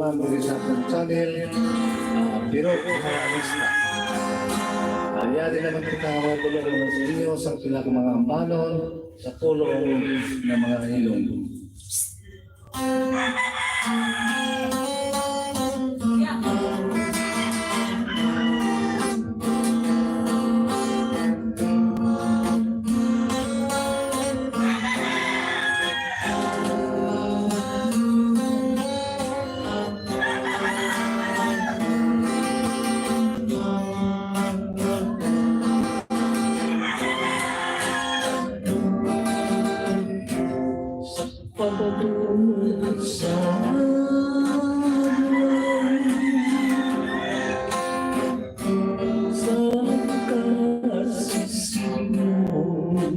Muli sa ating channel, Biro Haralista. Kaya din naman kita tulong sa inyo sa pilang mga ambanon sa tulong ng mga ilong. Pagdating sa kasisimulan,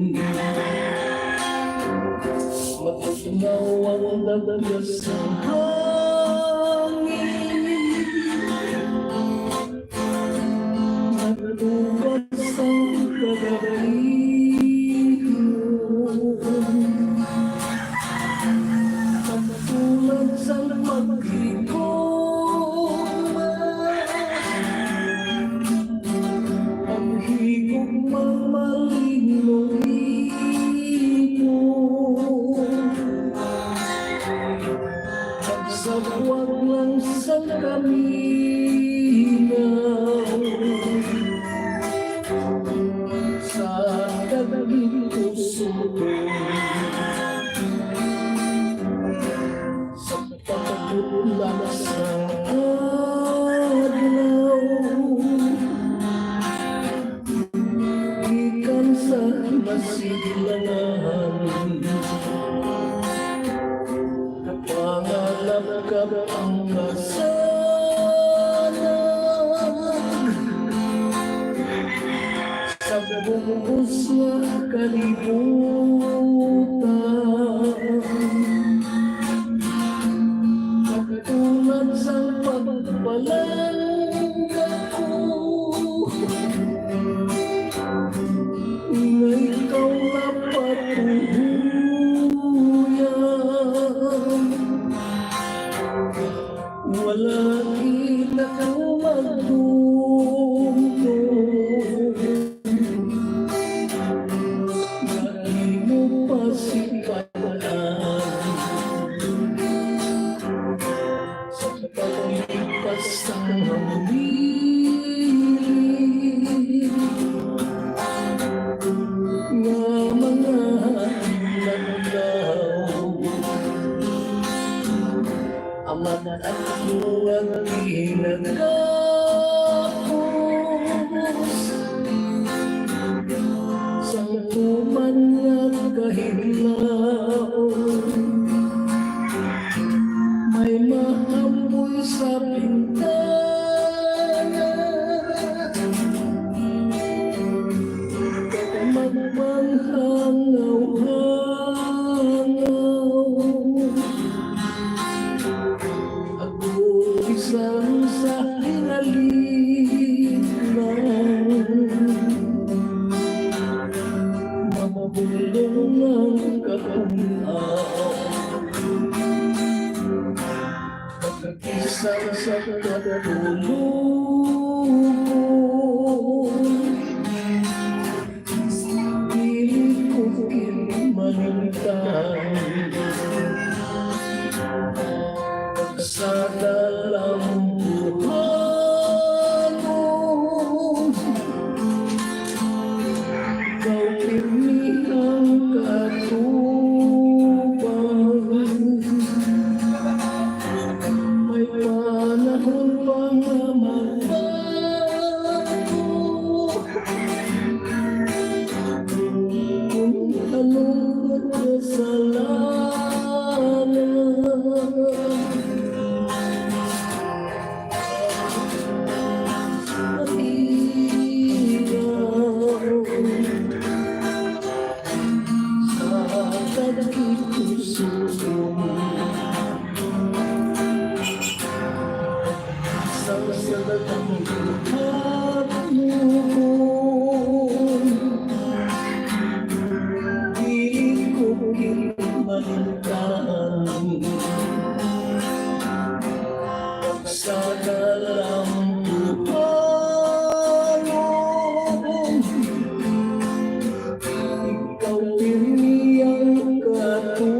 matutinaw ang dagat sa hangin, natutupad sa kagabi. Sagwag lang sa kaminaw, sa daging puso ko, sa pagkagulan sa adlaw, ikan sa masilangan. Pangalap ka ang kasanag sa bubus na kalibutan, katulad sa pagpalangga ko na ikaw na patuhuyan. Wala kita kang magtutong, dahil mo pasipalaan sa paglipas ng hangin nga mga naglaw. Amat at luwag pinagkapos sa tuman at kahiglaw, may maamoy sa bintana, isang sa hinalit lang, mamabulong ng katanaw, pagkakisang sa katulong, pilit ko kinmalintang sa dalam buhanon, kau pinihang katupan, may panahon pang magbago, kung anong kasalanan. sa kalambuan. Ikaw piniyang katubang,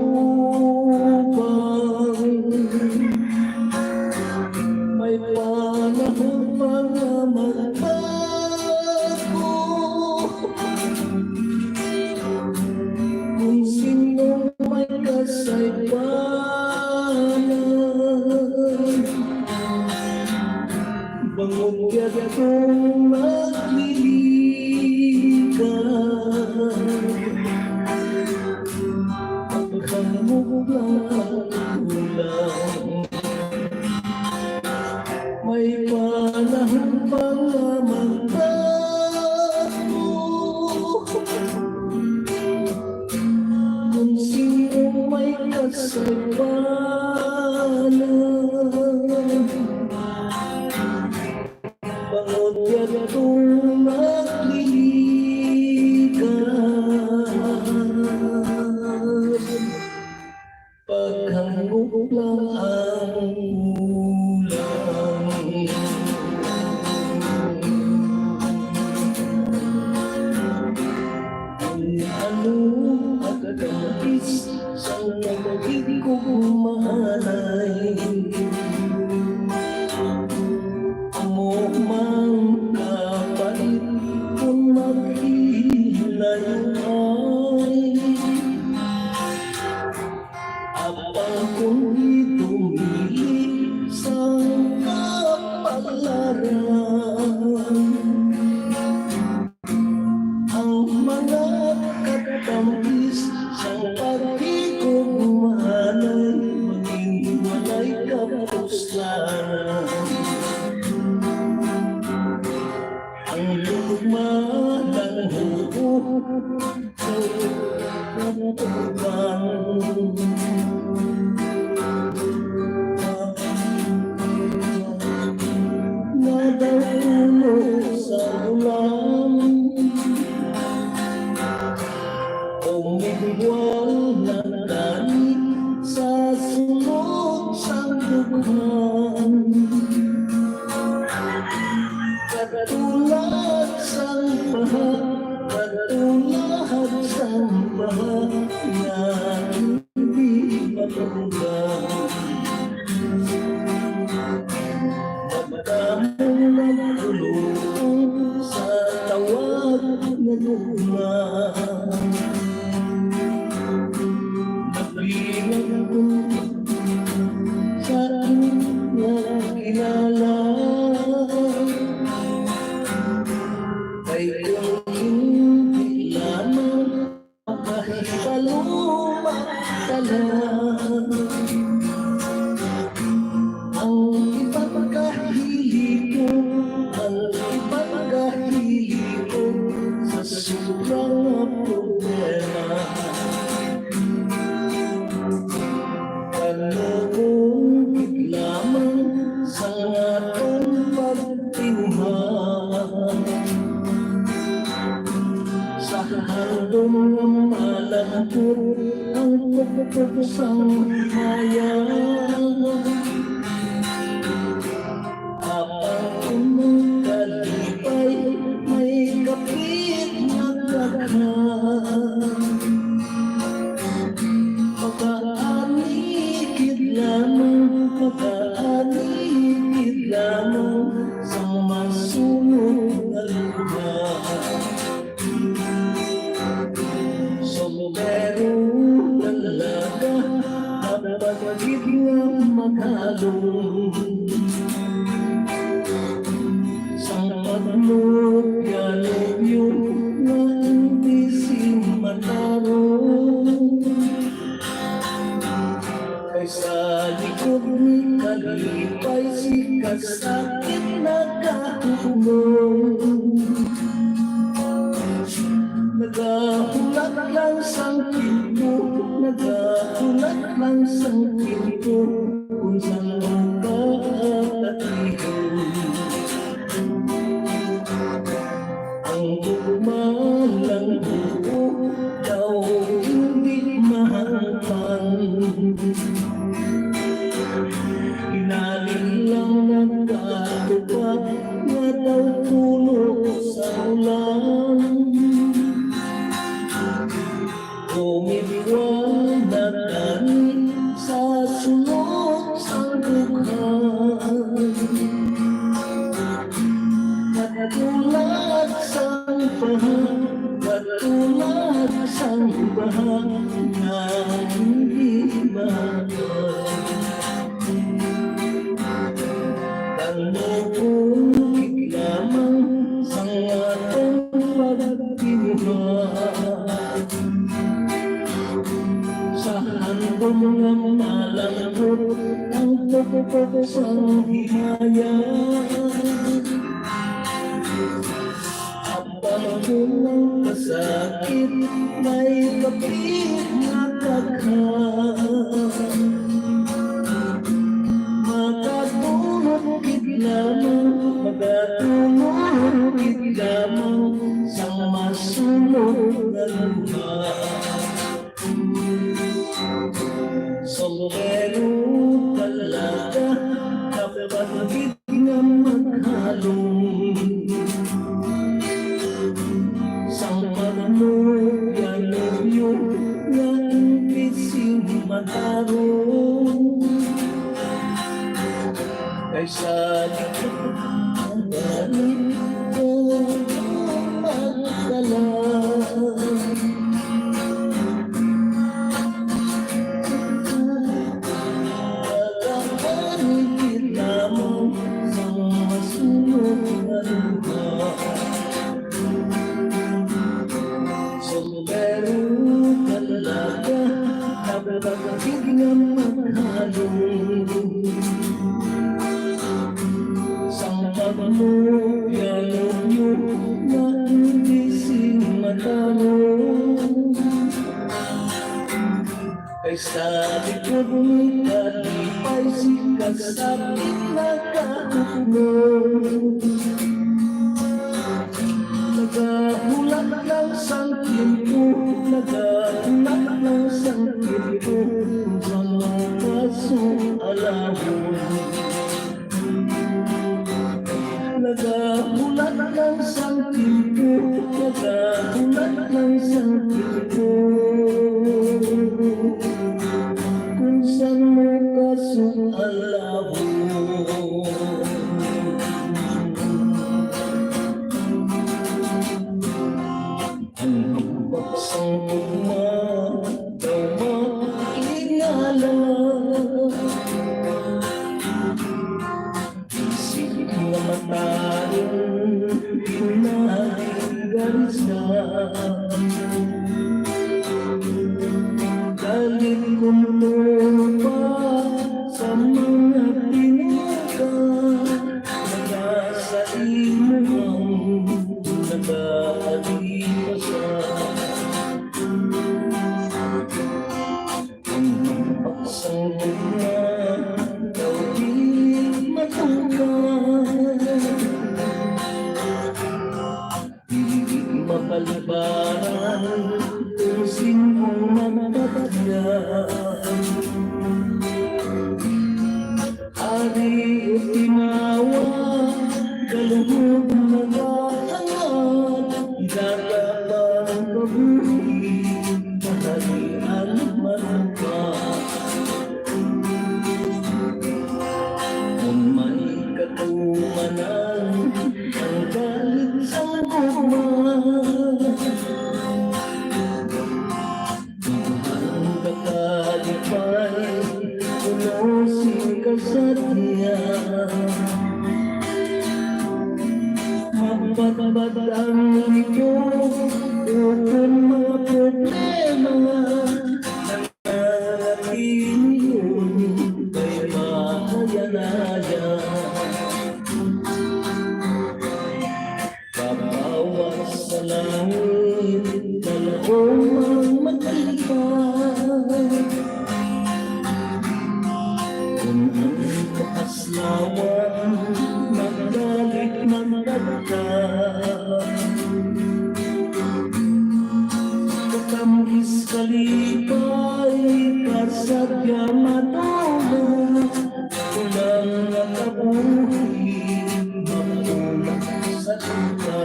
may panahon para magbago. Kung sino may kasaypanan, bangon ka't kung maglilikan, pagkamulang ulang, may panahon para magbago. Kung sino may kasaypanan, bangon ka't kung maglilikan, paghanggok lang ang ulan. Ano ang kakabis sa nagiging kumahalay, mo mang kapalit kung maghihilayo ay apa kung itumili sa kapalaran. Ang mga katamis sa pagkikumanay, maging walay kapuslanan. Ang lugma ng hukuk ay natutupan, nadahulog sa ulan, umigwang na langit sa sulok sang dughan. Katulad sang baha, katulad sang baha na hindi matunggang. Magdamong nagulong sa tawag na luma, nagbilang sa aking kilala. Kay kung hindi lamang makahipalumak ka lang, ang ipagkahili ko, ang ipagkahili ko sa sobrang problema. Ano kung lamang sa atong pagtinuhan, sa handong malangkot ang pagpapasang hayang. Apang kung kalipay may kapit na daghan, makaanigid lamang, makaanigid lamang sa masunod na lugar. Sombrero dalaga dapat pagigid nga maghalong, sang pagmulog yun na hindi si matarong. Kaysa likod ni kalipay si kasakit na kahulong, nagahulak lang sang pinto, nagahulak lang sang pinto, kung saan magkakatigon. Ang bumalang buo daw hindi mahangpan, inaling lang na mong himaya at pangkulang kasakit may kapit na takha makatulog lamang sa masunod na luha. Sombrero talaga kapatid na maghalong sampag mo yan yung naising matarong kaysa likod ang galit ko magdala. Kapatid na maghalong sampag mo yan yung naising matanong kaysa likod mo'y kalipay sikat sa pinakauklong nagahulak ng sangkin ko nagahulak ng sangkin ko sa mga kasong alahon nagahulak ng sangkin ko nagahulak ng sangkin ko kung saan mo kasong alahon. Baksang tugma daw makilala isip na mataring pinaligaris na galit kong lupa sa mga pinuka nagasa imuhang nag-aalipasa baksang tugma daw di matukan di mapalibaran kung sinong matatagyan ari o timawa kalugod nag-aangat gagabang kabuhi kahalian marangka kung may katumanan ang galit sa gugma ang kakalipay ulosin ka sa tiya mapagbatang ito kung mga problema nangyarating yun kay makayanaya kabawas sa langit dalawang maglipad kung ang kaaslawan magalit magdagdag katamgis kalipay kasadya matulog kulang nakabuhi matulog sa tuta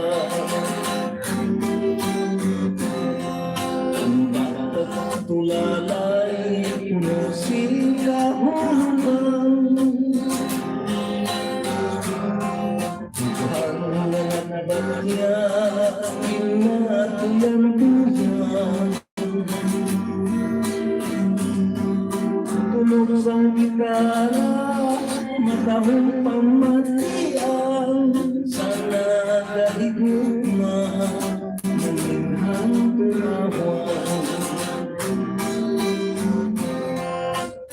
ang batat tulalay punusin kahulugan bagya inatuyan-tuyan tulog sang ikara matahong pamatian sana kahiguma maninghang turawan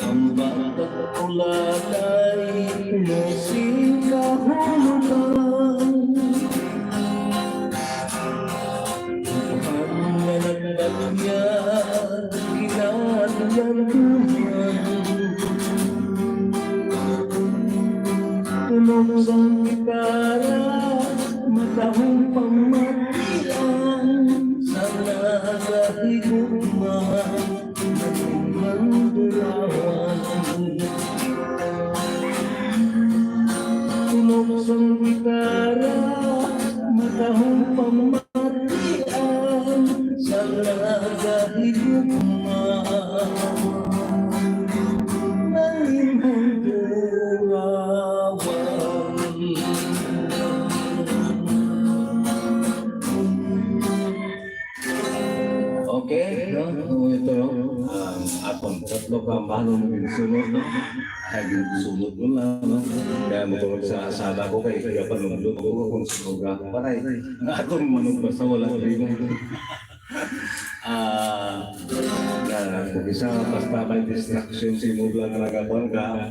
ang batat ulalay tunog sa gitara, matahong pamatian sa nagahigugma ng mandulawan. Tunog sa gitara, matahong pamatian sa nagahigugma ng imong tulawan. Okay, no? Ito, atong tatlo ka balon ng sunod, no? Ay, sunod mo lang, no? Kaya matulog sa asala ko kay kaya panunod ko kung sunod ka. Paray, ang atong manong basta walang limong. Kung isa basta may distraction si mo lang nagapon ka,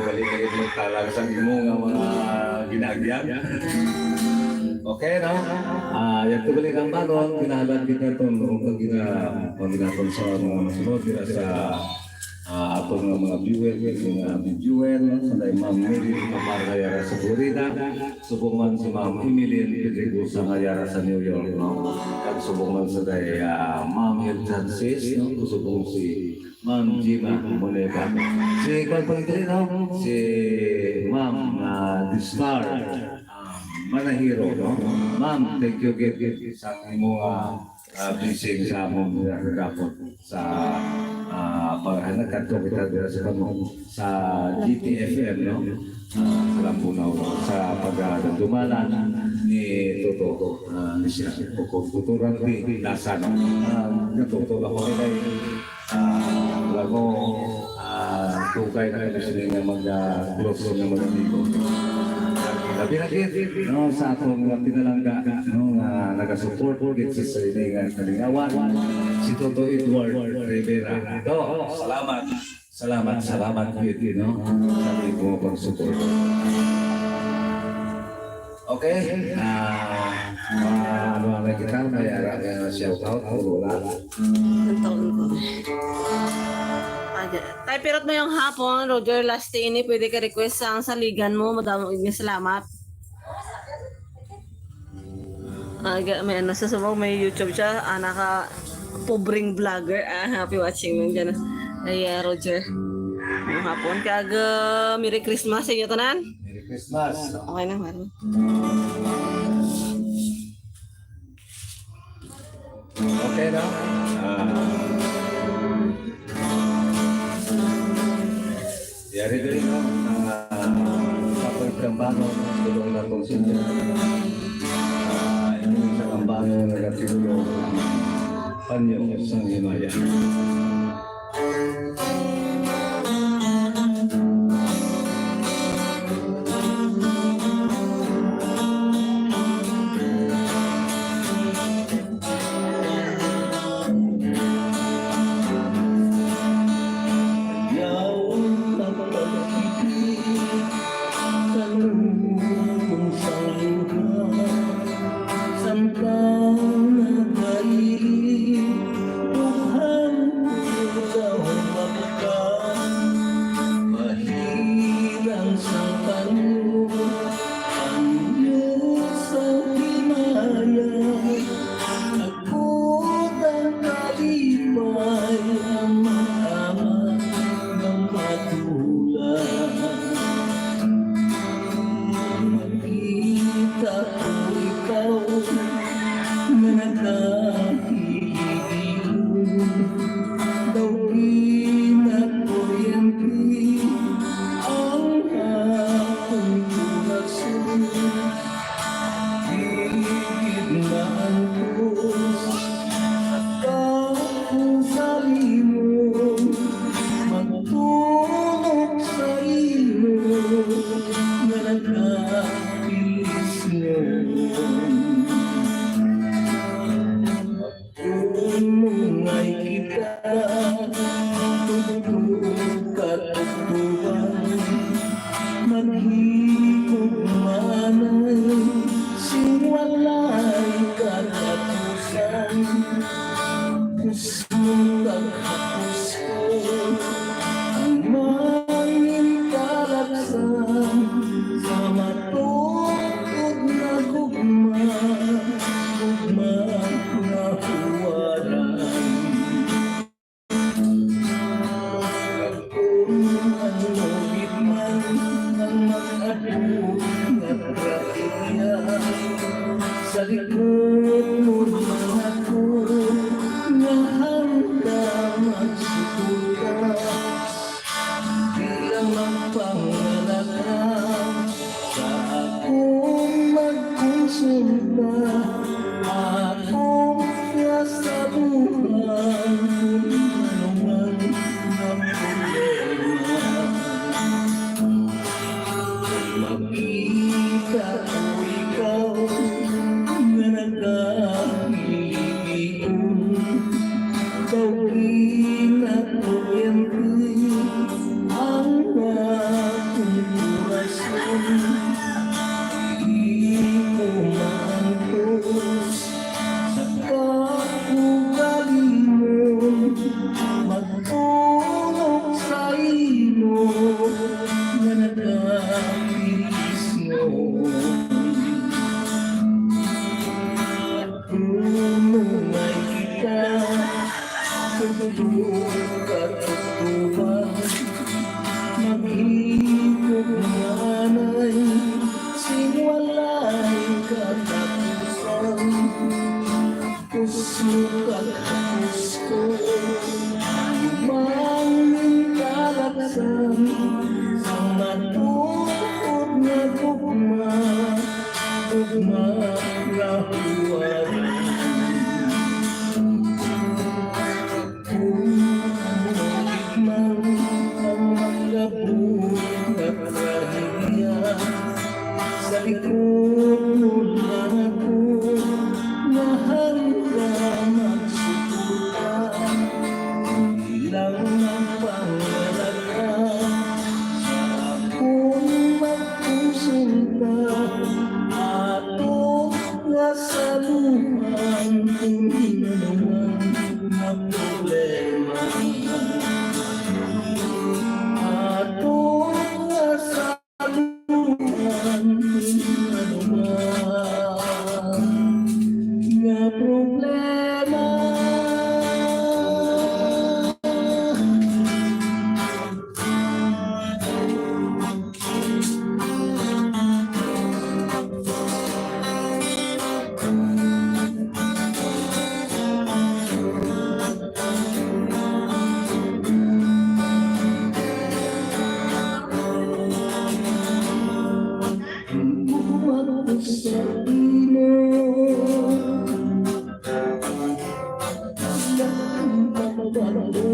galit-galit magtalag sa imo nga mga ginagyan. Okay, no? Yan tuloy ang banon, kinahalan din ito noong ginapon sa mga sunod, sa atong mga viewer, sa Ma'am Mary Paparayara sa Florida, subong man si Ma'am Emily Pedrigo sa Ngayara sa New York, no? At subong man sa Ma'am Hilton Sis, no? Subong si Ma'am Gina Moneva. Si Kalpagdali, no? Si Ma'am The Star Manahiro, no? Ma'am, thank you sa imong blessing sa among gapon sa paghanag kita dira sa sa GTFM, no? Sa Lambunaw, sa pagdumalan ni Toto ni siya kuturan di lasa, no? Natuto ako kay lago tukay na kasi nga mag-close na mag-amigo. Labi na kit, no, sa atong pinalangga, no, nga nagasupport dito sa iningan kalingawan, si Toto Edward Rivera. Salamat kit, no, sa imo pag-support. Okay, ano ang kita, may shout out, wala. Ang taon ko. Tay, pirot mo yung hapon, Roger Lastini, pwede ka request sa saligan mo, madaming salamat. May ano sa subong, may YouTube siya, naka-pobreng vlogger, happy watching mo dyan. Ay, Roger. Yung hapon, Merry Christmas sa inyo tanan. Merry Christmas. Okay na, Marlo. Okay na? Yari din, no? Kapagkambano, tulong na itong sinyo. Yung isang kambano na nagtulong panyo sa Himaya. Di ko maantos sa kaugali mo, magtulog sa ilo na nagkapilis mo. Tunay kita, tutulog at tutuban, maghigop nanay, siwalay katapusan. Puso at puso, lumangin kalaksan, sa matukod na tugma, tugma rahuan. Sa likod mo lang ako, mahal ka magsukutan. Ilang ang pangalaga sa akong magpusinta, ato nga sa luhan kung naman na problema. Ato nga sa luhan kung naman na problema. Buwan sa imo, ang pagbabago,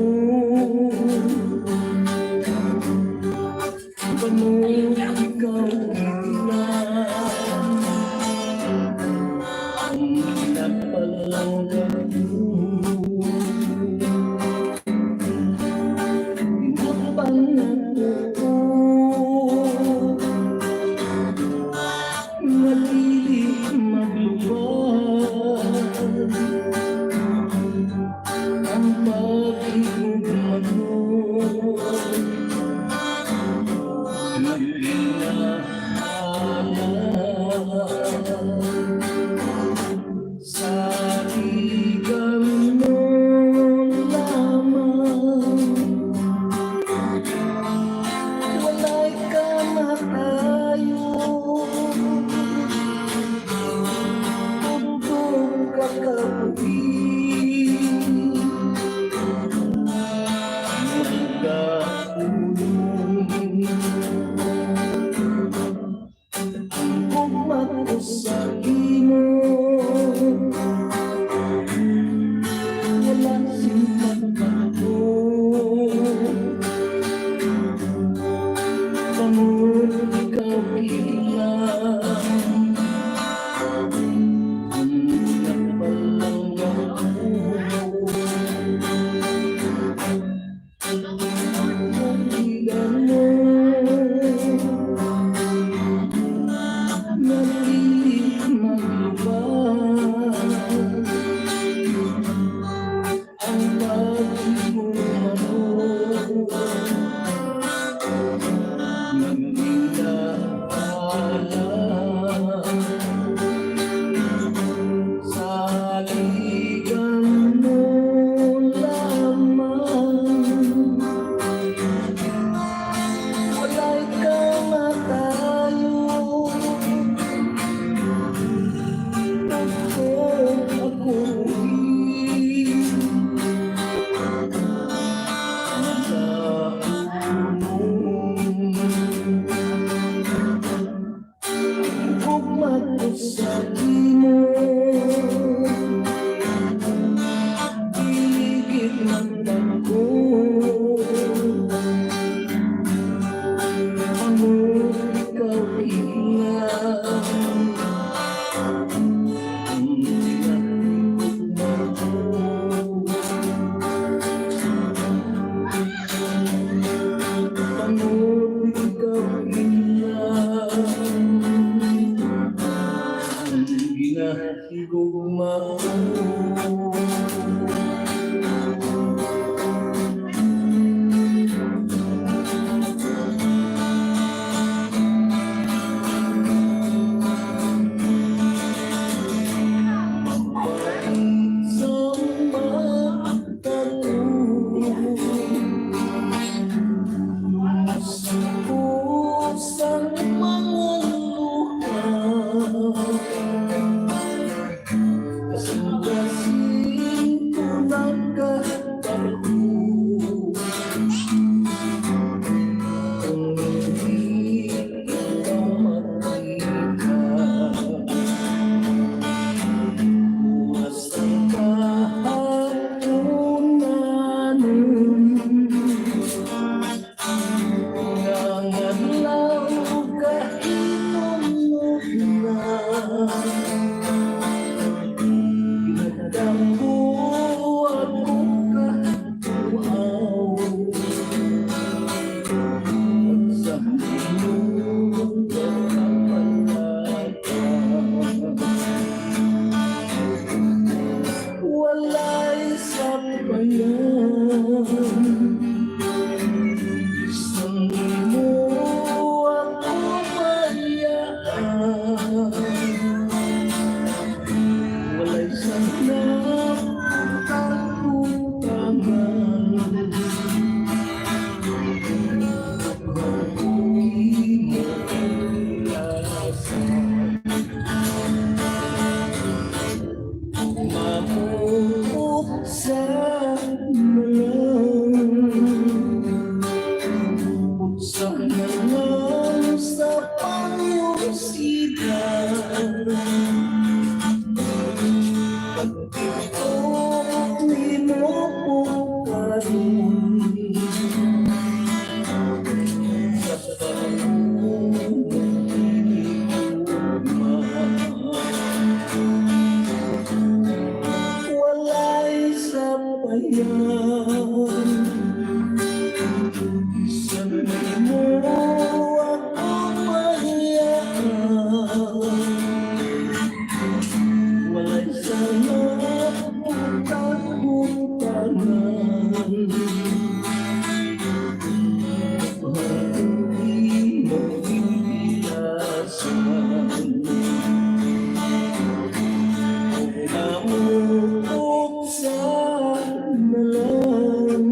paano ikaw ilan, ang napalanggan mo. Pinapangako matilik maglubad, ang pag-ibig mo sa ligang mo lamang, wala'y kamatayo. Sa imo, wala silang bago, pangun ikaw ilang, ang napalanggan mo. Kaibigan mo, matilik maglubad, ang pag-ibig mo nagdila gugma Pusang mga luha kasing-kasing ko nagkatago kung hindi ka makita basta kahapunan Nangalaw kahinom mo na Pinagdampo ako katuaw Sa iyong kapalata Wala'y sabayan Walay sanap kakutangan Ako'y makilasan Mamuksan mo lang Sana lang sa pangusida Walay sabayan Sana'y mo ako mahiyaan Walay sanap ang kakutangan Ako'y makilasan Namumuksan na lang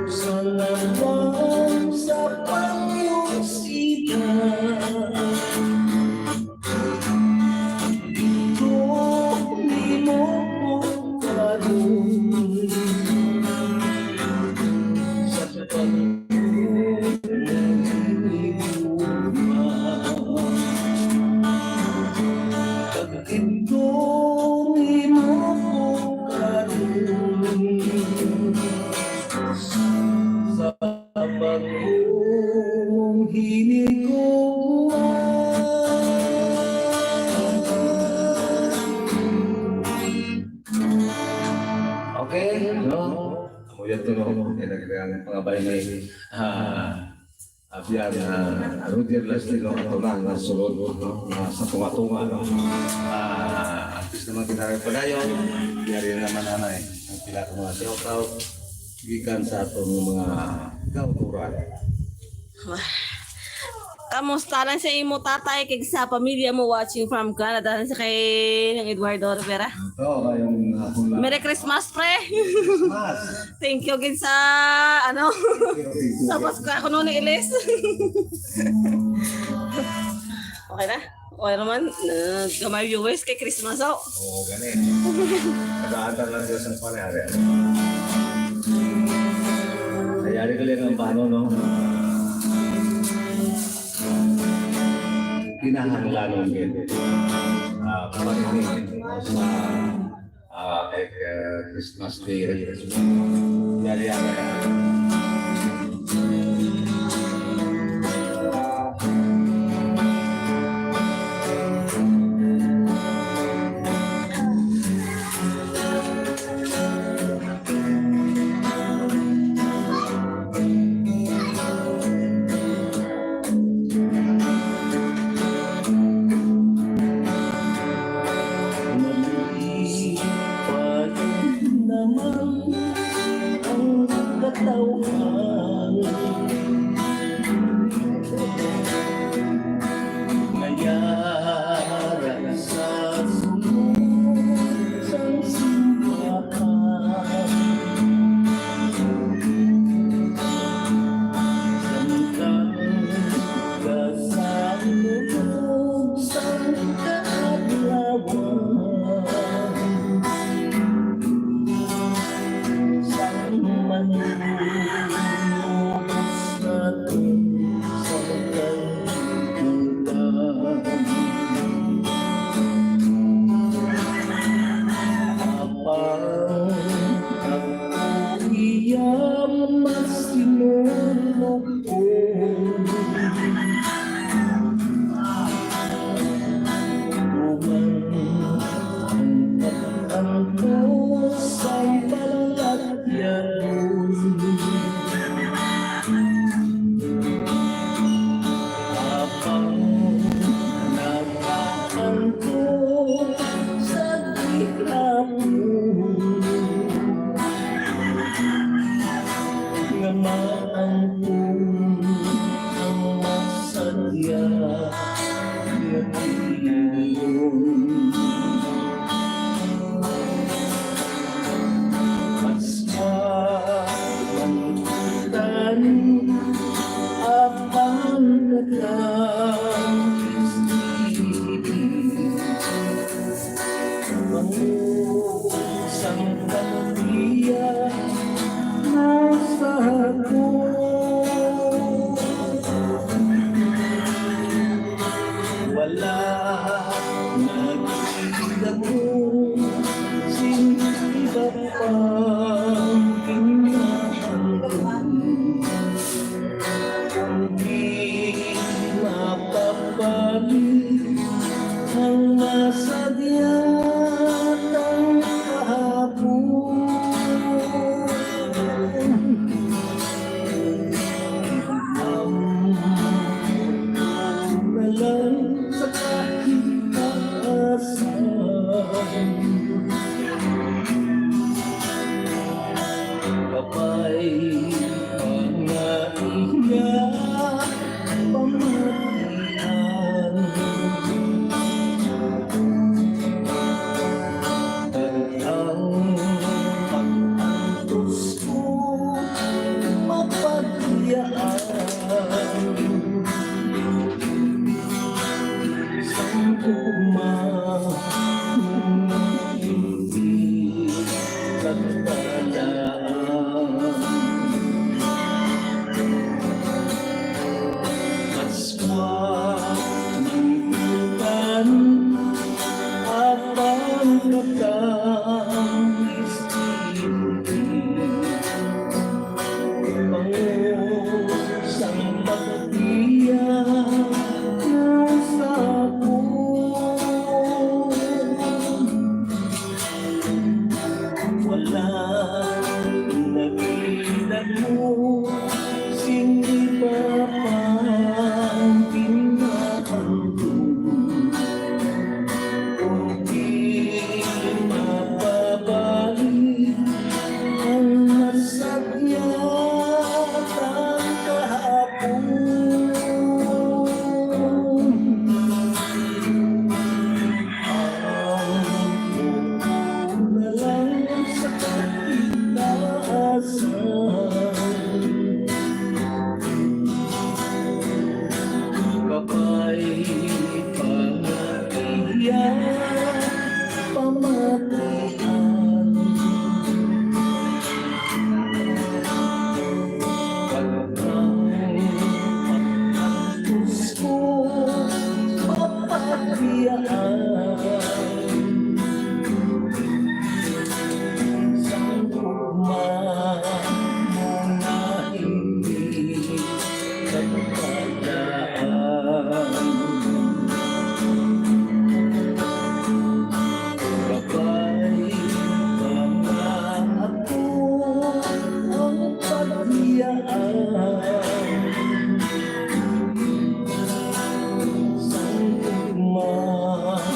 Sa labang sa pangusida Ito di mo karoon Sa pagkukulang Pag-ito di mo karoon Sa pagkukulang Okay, no? Amuyan to, no? Yan ang pangabay na Abiyan na Rudier Leslie, no? Ito lang, nasulod, no? Sa tunga-tunga, no? At least naman kinarang padayon. Yari naman nanay. Ang pila ko mga shout-out. Gikan sa atong mga kauturan. Kamusta lang sa imo tatay kay sa pamilya mo watching from Canada sa kay ng Eduardo Rivera. Ito, kayong akong lang. Merry Christmas pre. Mas! Thank you gid sa ano sa Pasko ako noon ilis. Okay na? Okay naman. Gamay viewers kay Christmas oh. Oo, ganit. Nag-aantang lang Diyos ang pangyari. Nangyari ko lang ang paano, no? Kinahanglanon din. Pamarinig sa Christmas Day. Yari-yari. Mangusang pamilya nasa ako. Wala nagkita ko iba pang pinahanggan. Kundi mapapalik ang masadyat ng kahapon. Nalang sa kahit aasan, kapay pangaiya pamatian. At ang pag-antos ko mapagyaan. Isang hindi katalaan. Aswa nangkutan at pangkatang istindi. Pangusang pagtiyak nasa ako. Wala nagilag mo, sindi pa pang pinahanggan. Kung di mapabalik ang nasadyat ang kahapon. Ang nalang sa katitaasan, kapay pangaiya pamatian. Pag-antos ko mapagyaan. Isang tugma na hindi katalaan. Kapay mga ako ang pagyaan. Isang tugma na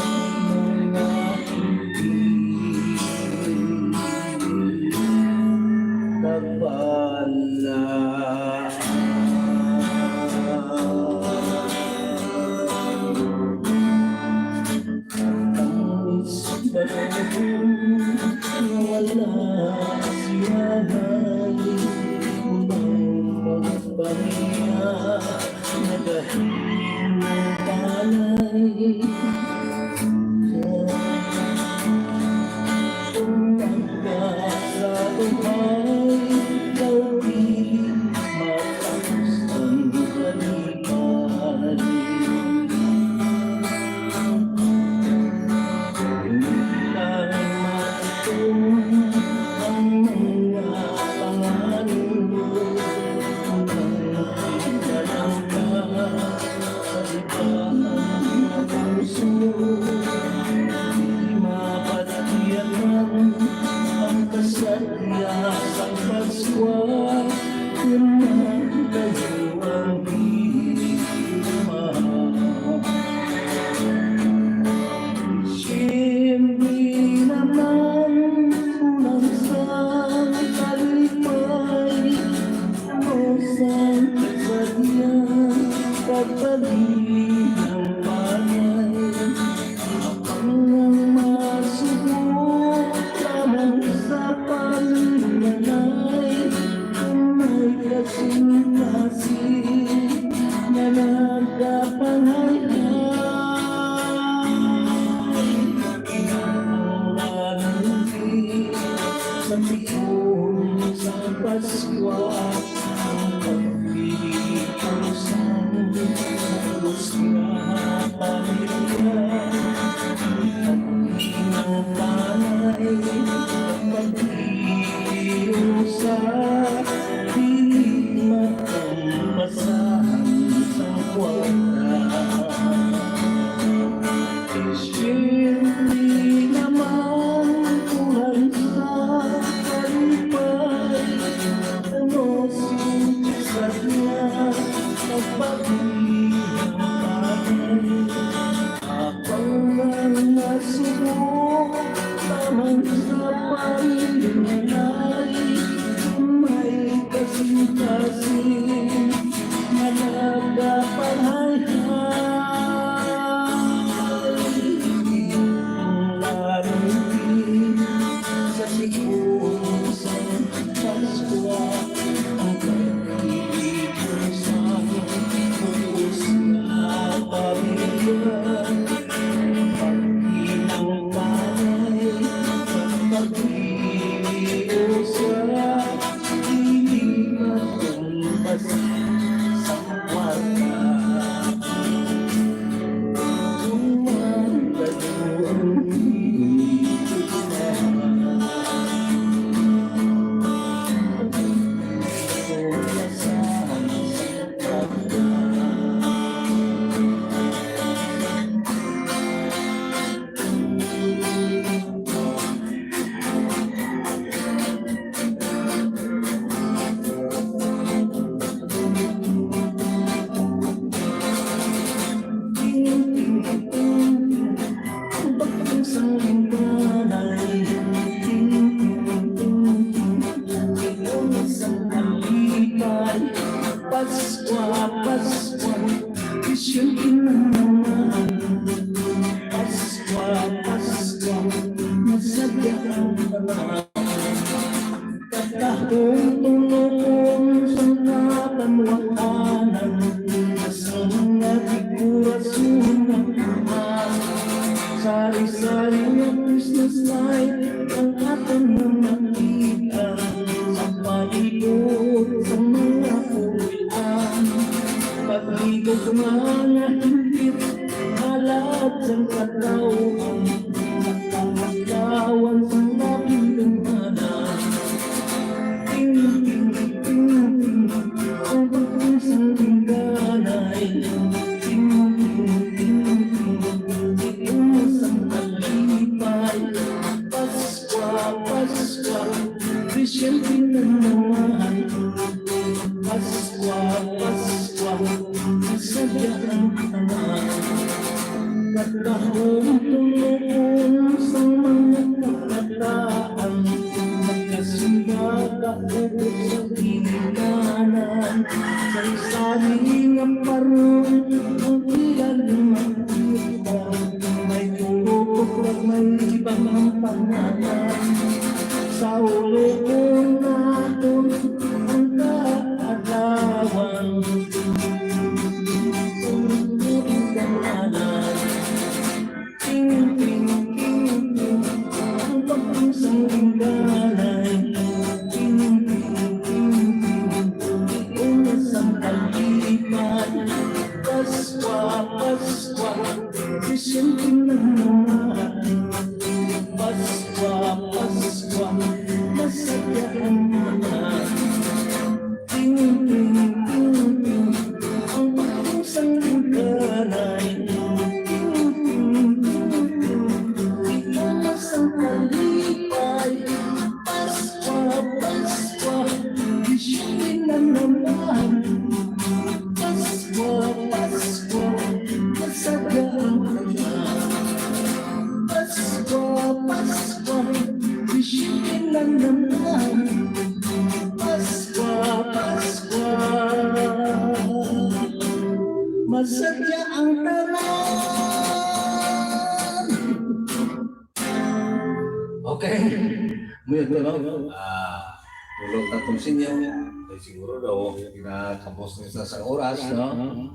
hindi kasing-kasing na Siyempre naman kulang sa kalipay. Ano sinusukat niya nagpapihang bagay. Habang mga subok lamang sa pamilay, may kasing-kasing na nagpapahayhay. Ang larating sa sigurong sa Pasko, ang pag-ibig sa puso na pamilya. Pag-inang malay sa pag-ibig sa hindi matumpas sa kwarta. Pasko, Pasko, isyukin na naman. Pasko, Pasko, masadya ang tanan. Katahong tulong sa kapanwakanan, sa mga figurasyon ng tuhan. Sari-sari na Christmas light ang ating mga nakita sa palibot sa mga ulian. Pag-ibig mga higit halat sa katawan, sa kamaglawan sa napilamanan. Ting-ting-ting-ting ang pag-isang tingganay. Siyempre na naman Pasko, Pasko, masadya ang tanan. Katahong tumuon sa mga kabataan, magkasunod kaubos sa ginikanan. Sa isaling ang parong ang ilan makita, may tulog may ibang ang pangalan. Sa ulo ko natin ang kaalawan, tumutuin kamalan. Ting-ting-ting-ting ang pag-isang tinggalay. Ting-ting-ting-ting iunas ang kalipay. Pasko, Pasko, siyempre na naman. Pasko, Pasko, masadya ang tanan. Ting-ting-ting-ting ang pag-isang tinggalay. Ting-ting-ting-ting iunas ang kalipay. Pasko, Pasko, siyempre na naman. Pasko, Pasko, masadya ang tanan. Pasko, Pasko, siyempre na naman. Pasko, Pasko, masadya ang tanan. Okay. Muyag ko, no? Tulog na itong sinyo. Ay siguro daw, kinakapos nyo sa oras, no?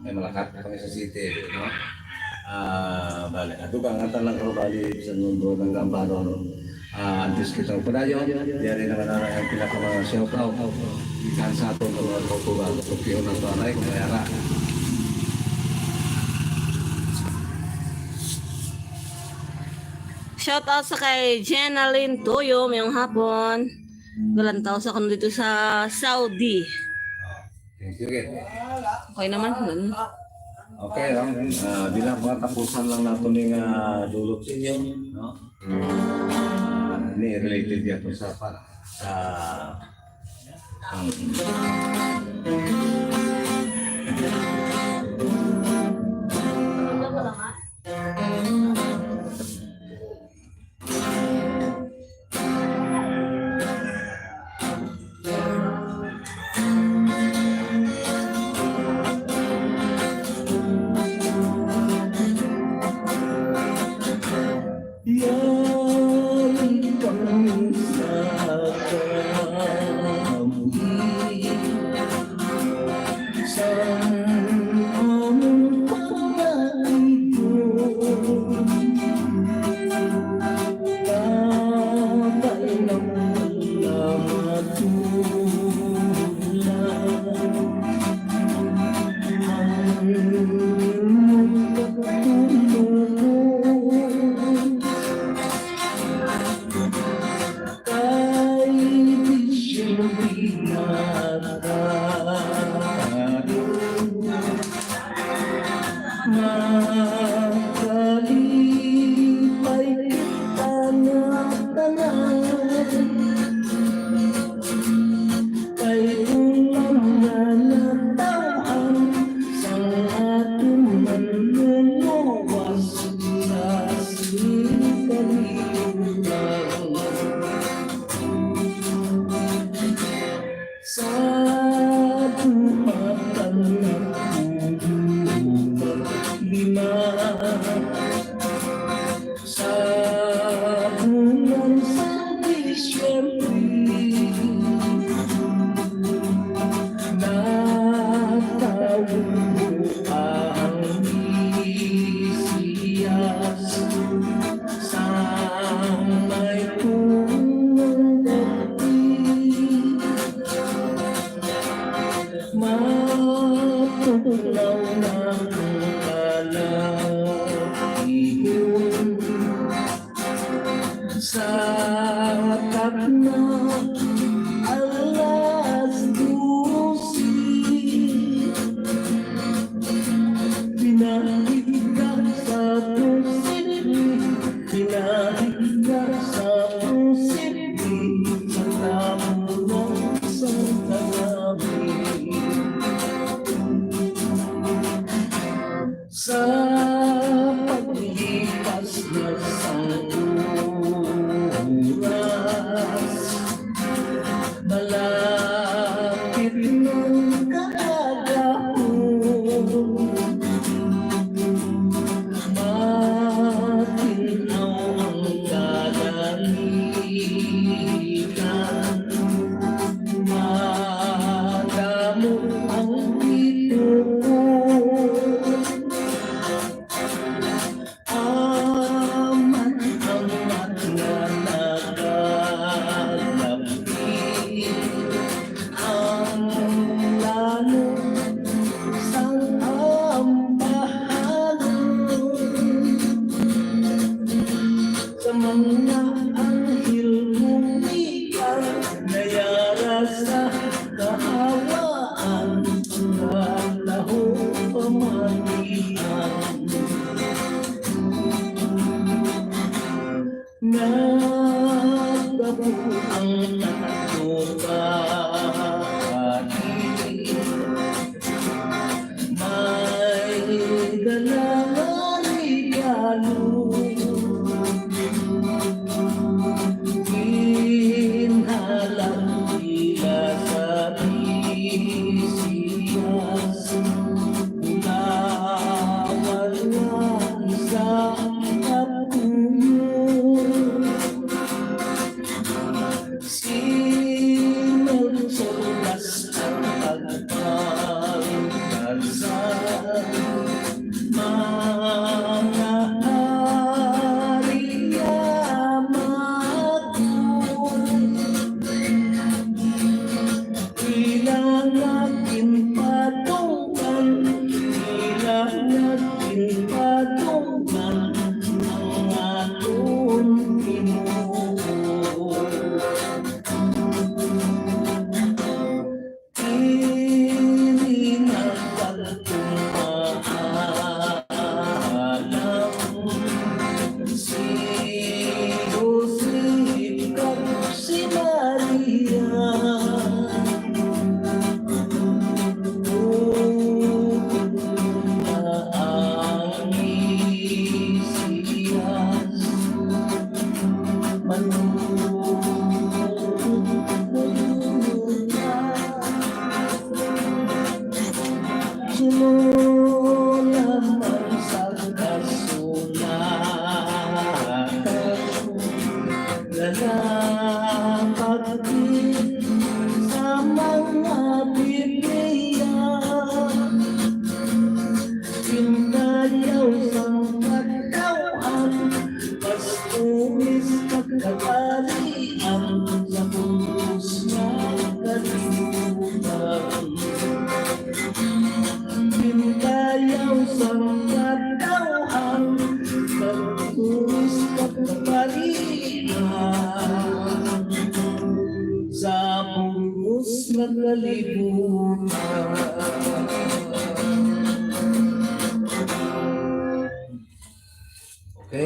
Ay malakat na kami sa city, no? Balik. Ato ka nga talang ko balik sa mundo ng gambaro, no? Antes kitang padayo, diyan naman na ang pinakamang shout-out. Ikan sa ato ng mga Portugal, Tokyo ng Tanay, kung mayara. Shout out sa kay Jenaline Toyo, mayong hapon. Galantaw sa kano dito sa Saudi. Thank you, Ken. Okay naman. Okay, bilang mga tapusan lang nato ning dulot sa inyo, no? Ni related yan sa Yan kami sa kamuhi sa among pangaigo. Tatay ng wala matulang ang inyong pagtulong. Kay di siya makalipay kita na tanan. Kay ulam na natawan sa ating manluluwas sa sikalimutan. Sa dumatan na lima sa bulan sa Disyembre natawag ang isiyas sa may punong gabi. Matulaw ng kalahihon sa takna alas 12. Pinahid ka sa tusili, pinahid ka sa tusili sa tamulong sa kagabi. Sa paglipas na oras, malapit ng kahapon, matinaw ang kalalitan, madamo ang bituon. Aman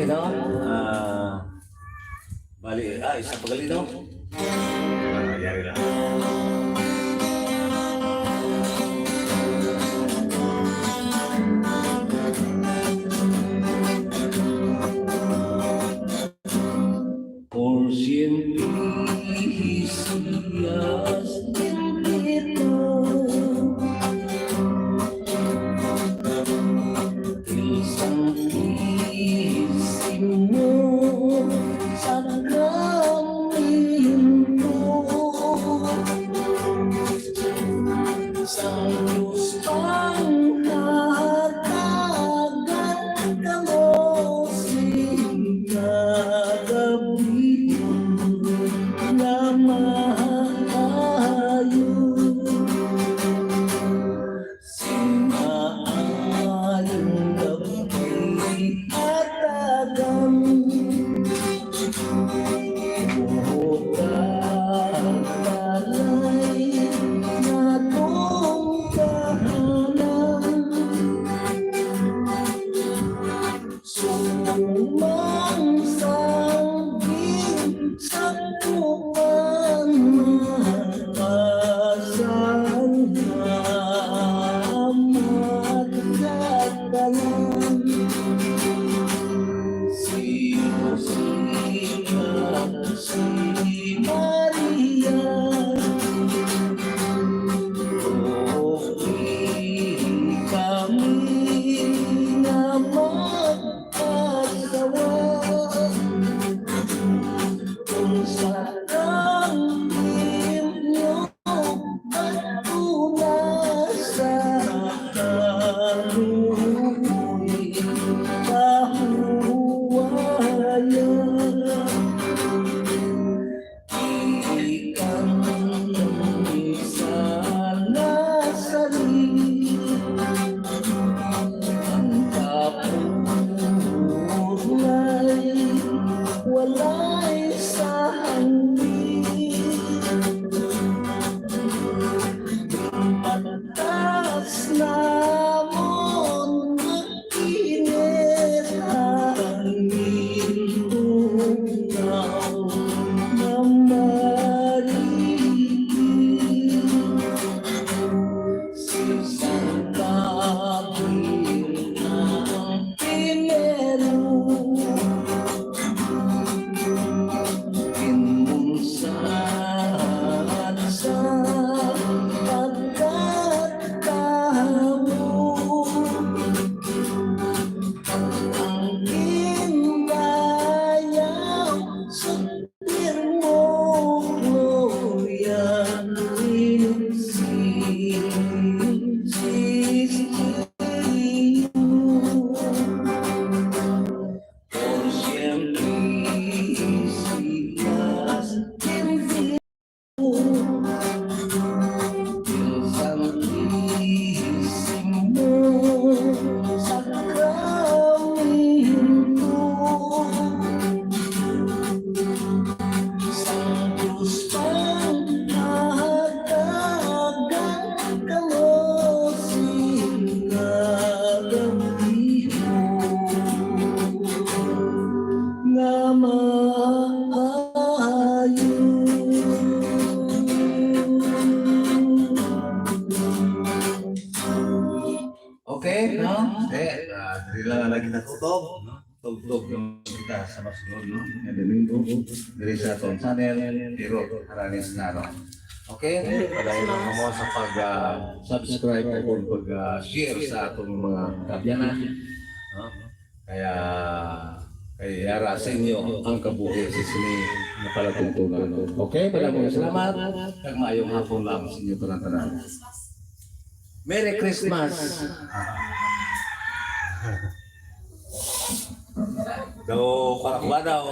no? Bali, isa pagali, no? Yari lang. Por siempre sigas Dito el Santísimo Sacramento sa Diyos panghatagan kamo sinagabi na maayo sinaayong gabi at agam Si Maria kami na mag-asawa kung saan inyo at sa kaluoy kahuwayan ikan sana sarili ang kapulay walay sa hangin patas namon mag-init hangin tunaw na marigin si Santa Brina Pinero Pinunsan sa pagkatamo ang gindayaw sa pirmo Gloria por siempre sigas en el Santísimo Sacramento sa Diyos panghatagan kamo sinagabiho na maayo. Okay, no? Dili lang lagi natutob, no? Tugtog yung kita sa masunod, no? Yung Domingo, dili sa atong channel, pero haranis na, no? Okay? Padayon lang mo sa pag-subscribe o pag-share sa atong mga kabyanan, no? Kaya yara sa inyo ang kabuhi sa sini na palatuntunan, no? Okay? Maraming salamat. Kag maayong hapon lang sa inyo tanan-tanan. Merry Christmas! Do para daw